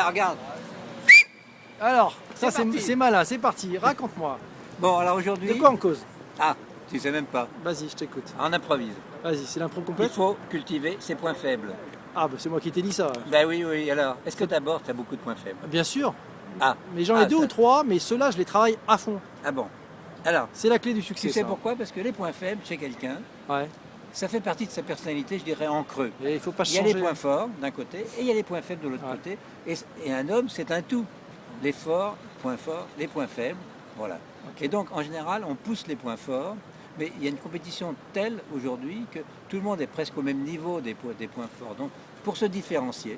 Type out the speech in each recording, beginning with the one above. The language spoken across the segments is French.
regarde. Alors, ça parti. c'est malin, c'est parti, raconte-moi. Bon, alors De aujourd'hui... quoi on cause? Ah, tu sais même pas. Vas-y, je t'écoute. On improvise. Vas-y, c'est l'impro Il complète? faut cultiver ses points faibles. Ah, bah c'est moi qui t'ai dit ça. Ben oui, oui. Alors, est-ce que d'abord, tu as beaucoup de points faibles? Bien sûr, Ah, mais j'en ai deux ça- ou trois, mais ceux-là, je les travaille à fond. Ah bon. Alors, C'est la clé du succès, tu sais ça. pourquoi? Parce que les points faibles chez quelqu'un, Ouais. ça fait partie de sa personnalité, je dirais, en creux. Et il faut pas Il y a changer. les points forts d'un côté et il y a les points faibles de l'autre Ouais. côté. Et un homme, c'est un tout. Les forts, les points faibles, voilà. Ok. Et donc, en général, on pousse les points forts, mais il y a une compétition telle aujourd'hui que tout le monde est presque au même niveau des points forts. Donc, pour se différencier,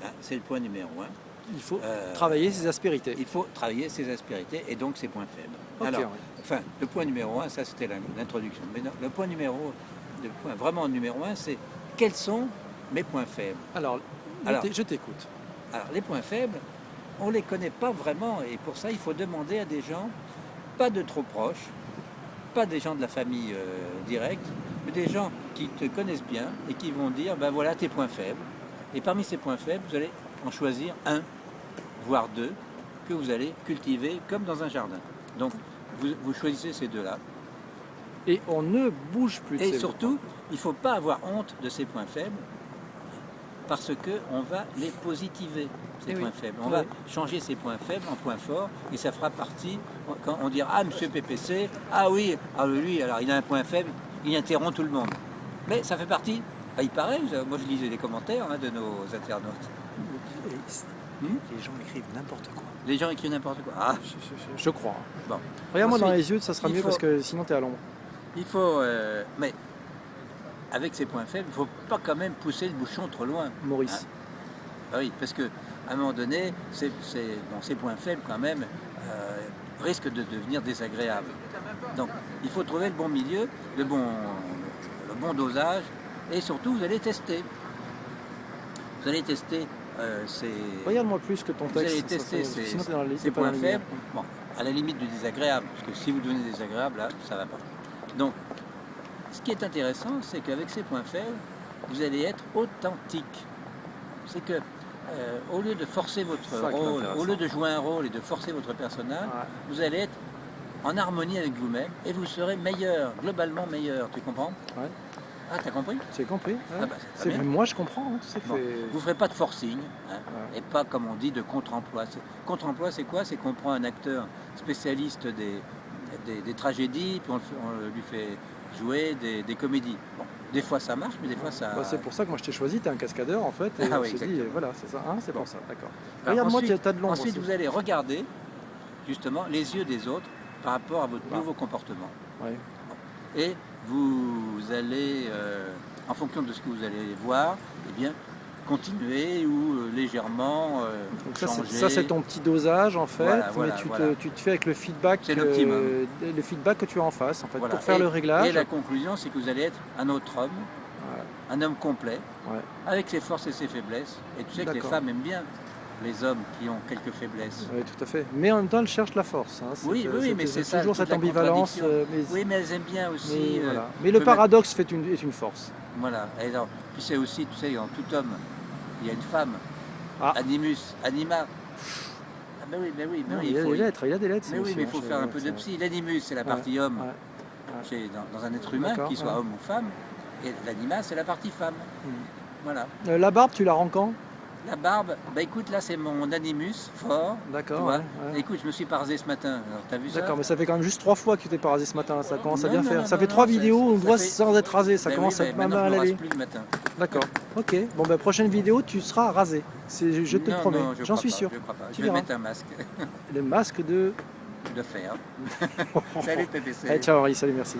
hein, c'est le point numéro un, Il faut travailler ses aspérités. il faut travailler ses aspérités et donc ses points faibles. Ok, Alors, ouais. enfin, le point numéro un, ça c'était l'introduction. Mais non, le point vraiment numéro un, c'est quels sont mes points faibles. Alors, Alors. je t'écoute. Alors, les points faibles, on ne les connaît pas vraiment et pour ça, il faut demander à des gens, pas de trop proches, pas des gens de la famille directe, mais des gens qui te connaissent bien et qui vont dire, ben voilà tes points faibles. Et parmi ces points faibles, vous allez en choisir un, voire deux, que vous allez cultiver comme dans un jardin. Donc, vous choisissez ces deux-là. Et on ne bouge plus de Et ces surtout, il ne faut pas avoir honte de ces points faibles parce qu'on va les positiver, ces Eh oui. points faibles. On Oui. va changer ces points faibles en points forts et ça fera partie, quand on dira « Ah, monsieur PPC, ah oui, ah lui, alors il a un point faible, il interrompt tout le monde. » Mais ça fait partie, il paraît, moi je lisais les commentaires de nos internautes. Les gens écrivent n'importe quoi. Les gens écrivent n'importe quoi. Ah, Je crois. bon. Regarde-moi dans Ensuite, les yeux, ça sera il mieux faut- parce que sinon t'es à l'ombre. Il faut, mais avec ces points faibles, il ne faut pas quand même pousser le bouchon trop loin. Maurice. Ah oui, parce qu'à un moment donné, ces points faibles, quand même, risquent de devenir désagréables. Donc, il faut trouver le bon milieu, le bon dosage, et surtout, vous allez tester. Vous allez tester Regarde-moi plus que ton vous allez texte. tester sinon t'es dans ces t'es pas dans points la lumière. faibles, bon, à la limite du désagréable, parce que si vous devenez désagréable, là, ça ne va pas. Donc, ce qui est intéressant, c'est qu'avec ces points faibles, vous allez être authentique. C'est que, au lieu de forcer votre Ça qui est rôle, intéressant. au lieu de jouer un rôle et de forcer votre personnage, Ouais. vous allez être en harmonie avec vous-même et vous serez meilleur, globalement meilleur. Tu comprends? Ouais. Ah, t'as compris? J'ai compris. Ouais. Ah bah, c'est C'est bien. même moi je comprends. Hein, tu sais que Bon, c'est- vous ne ferez pas de forcing, hein, Ouais. et pas, comme on dit, de contre-emploi. Contre-emploi, c'est quoi? C'est qu'on prend un acteur spécialiste des tragédies, puis on lui fait jouer des comédies. Bon, des fois ça marche, mais des fois ça... Bah, c'est pour ça que moi je t'ai choisi, t'es un cascadeur en fait. Et Ah on oui, s'est dit, exactement. voilà, c'est ça. Hein, c'est Bon. pour ça, d'accord. Alors, Regarde-moi, ensuite- t'as de l'ombre Ensuite, aussi. vous allez regarder, justement, les yeux des autres par rapport à votre Ah. nouveau comportement. Ouais. Et vous allez, en fonction de ce que vous allez voir, eh bien, continuer ou légèrement Donc changer. ça c'est ton petit dosage en fait, Voilà, mais voilà. tu te fais avec le feedback, C'est l'optimum. le feedback que tu as en face en fait, Voilà. pour faire le réglage. Et la conclusion, c'est que vous allez être un autre homme, un homme complet, Ouais. avec ses forces et ses faiblesses. Et tu sais que les D'accord. femmes aiment bien les hommes qui ont quelques faiblesses. Oui, tout à fait. Mais en même temps, elles cherchent la force. Hein. Oui, mais c'est ça, toujours toute cette la ambivalence. contradiction. Mais, Oui, mais elles aiment bien aussi. voilà. Mais le peut paradoxe est une force. Voilà. Et alors, puis c'est aussi, tu sais, en tout homme, il y a une femme. Ah. Animus, anima. Ah ben oui, Non, oui, il, y a des lettres, il y a des lettres. Mais ça oui, aussi, mais il hein, faut faire un peu de psy. L'animus, c'est la Ouais, partie homme ouais. dans un être humain, D'accord, qu'il soit ouais. homme ou femme. Et l'anima, c'est la partie femme. Voilà. La barbe, tu la rends quand? La barbe, bah écoute, là c'est mon animus fort. D'accord. Tu vois. Ouais, ouais. Écoute, je me suis pas rasé ce matin. Alors, t'as vu ça? D'accord, mais ça fait quand même juste 3 fois que tu t'es pas rasé ce matin. Ça commence à Non, bien non, faire. non, ça non, fait non, 3 ça- vidéos où on ça voit fait- sans être rasé. Ça Ben commence oui, à ben pas maintenant, je mal me rase aller. plus le matin. D'accord. Ok. Bon, ben prochaine vidéo, tu seras rasé. Je te le Non, promets. non, je J'en crois suis pas, sûr. Je crois pas. Tu Je vais verras. mettre un masque Le masque de. de fer. Salut PPC. Allez, ciao Henri, salut, merci.